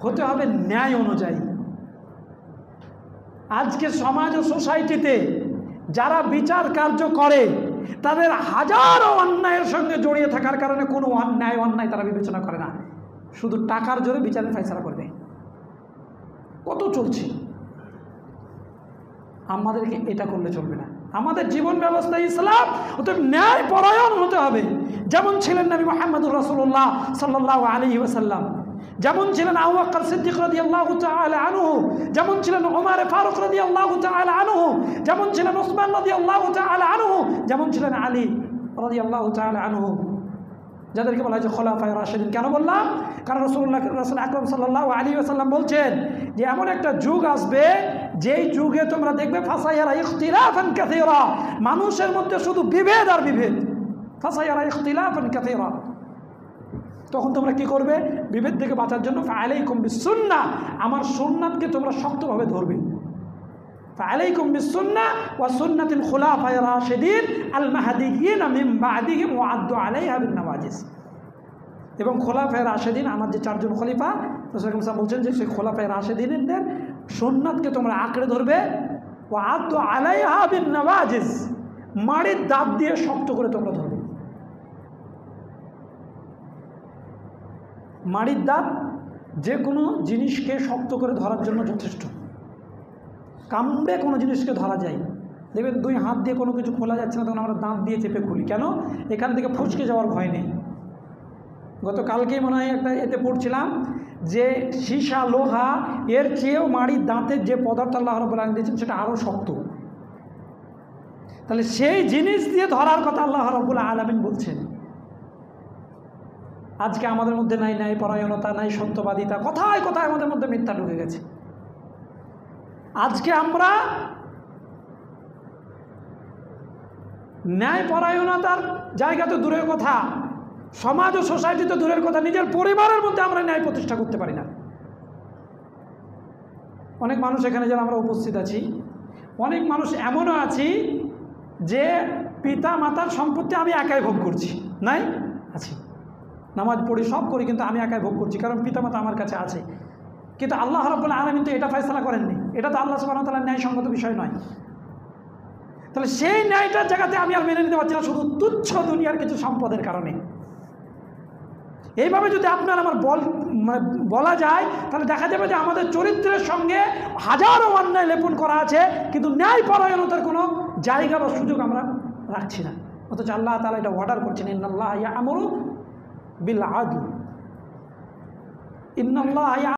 হতে হবে ন্যায় অনুযায়ী। আজকে সমাজ ও সোসাইটিতে যারা বিচার কার্য করে তাদের হাজারো অন্যায়ের সঙ্গে জড়িয়ে থাকার কারণে কোনো অন্যায় তারা বিবেচনা করে না, শুধু টাকার জোরে বিচারের ফয়সালা করবে। কত চলছে। আমাদেরকে এটা করলে চলবে না। আমাদের জীবন ব্যবস্থা ইসলাম, অতএব ন্যায় পরায়ণ হতে হবে। যেমন ছিলেন নবী মুহাম্মদুর রাসূলুল্লাহ সাল্লাল্লাহু আলাইহি ওয়াসাল্লাম, যেমন ছিলেন আবু বকর সিদ্দিক রাদিয়াল্লাহু তাআলা আনহু, যেমন ছিলেন ওমর ফারুক রাদিয়াল্লাহু তাআলা আনহু, যেমন ছিলেন উসমান রাদিয়াল্লাহু তাআলা আনহু, যেমন ছিলেন আলী রাদিয়াল্লাহু তাআলা আনহু, যাদেরকে বলা হয় যে খোলাফায়ে রাশিদিন। কেন বললাম? কারণ রাসূল আকরাম সাল্লাল্লাহু আলাইহি ওয়াসাল্লাম বলছেন যে এমন একটা যুগ আসবে যেই যুগে তোমরা দেখবে ফাসায়ারা ইখতিলাফান কাসীরা, মানুষের মধ্যে শুধু বিভেদ আর বিভেদ। ফাসায়ারা ইখতিলাফান কাসীরা, তখন তোমরা কি করবে? বিভেদ থেকে বাঁচার জন্য ফাআলাইকুম বিসুন্নাহ, আমার সুন্নাতকে তোমরা শক্তভাবে ধরবে। ফাআলাইকুম বিসুন্নাহ ওয়া সুন্নাতিল খুলাফায়ে রাশিদিন আল মাহদিয়িন মিন বা'দিহিম ওয়া আদ্দু আলাইহা বিন নওয়াজিস। এবং খোলাফায়ে রাশিদিন, আমার যে চারজন খলিফা, রাসূল সাল্লাল্লাহু বলছেন যে সেই খোলাফায়ে রাশিদিনদের সুন্নাতকে তোমরা আঁকড়ে ধরবে। ওয়া আদ্দু আলাইহা বিন নওয়াজিস, মাড়ির দাঁত দিয়ে শক্ত করে তোমরা ধরবে। মাড়ির দাঁত যে কোনো জিনিসকে শক্ত করে ধরার জন্য যথেষ্ট। কামড়ে কোনো জিনিসকে ধরা যায়, দেখবেন দুই হাত দিয়ে কোনো কিছু খোলা যাচ্ছে না, তখন আমরা দাঁত দিয়ে চেপে খুলি। কেন? এখান থেকে ফসকে যাওয়ার ভয় নেই। গতকালকেই মনে হয় একটা এতে পড়ছিলাম যে সীসা, লোহা এর চেয়েও মাড়ির দাঁতের যে পদার্থ আল্লাহ রাব্বুল আলামিন দিয়েছেন সেটা আরও শক্ত। তাহলে সেই জিনিস দিয়ে ধরার কথা আল্লাহ রাব্বুল আলামিন বলছেন। আজকে আমাদের মধ্যে নাই ন্যায় পরায়ণতা, নাই সত্যবাদিতা, কোথায় কোথায় আমাদের মধ্যে মিথ্যা ঢুকে গেছে। আজকে আমরা ন্যায় পরায়ণতার জায়গা তো দূরের কথা, সমাজ ও সোসাইটি তো দূরের কথা, নিজের পরিবারের মধ্যে আমরা ন্যায় প্রতিষ্ঠা করতে পারি না। অনেক মানুষ এখানে যারা আমরা উপস্থিত আছি, অনেক মানুষ এমনও আছি যে পিতা মাতার সম্পত্তি আমি একাই ভোগ করছি, নাই আছি, নামাজ পড়ি সব করি, কিন্তু আমি একাই ভোগ করছি, কারণ পিতা মাতা আমার কাছে আছে। কিন্তু আল্লাহ রাব্বুল আলামিন তো এটা ফয়সালা করেননি, এটা তো আল্লাহ সুবহানাহু ওয়া তাআলার ন্যায়সঙ্গত বিষয় নয়। তাহলে সেই ন্যায়টার জায়গাতে আমি আর মেনে নিতে পারছি না, শুধু তুচ্ছ দুনিয়ার কিছু সম্পদের কারণে। এইভাবে যদি আপনার আমার বলা যায়, তাহলে দেখা যাবে যে আমাদের চরিত্রের সঙ্গে হাজারো অন্যায় লেপন করা আছে, কিন্তু ন্যায় পরায়ণতার কোনো জায়গা বা সুযোগ আমরা রাখছি না। অথচ আল্লাহ তাআলা এটা অর্ডার করছেন, ইন্নাল্লাহা ইয়া'মুরু বিল আদল, ইন্নাল্লাহা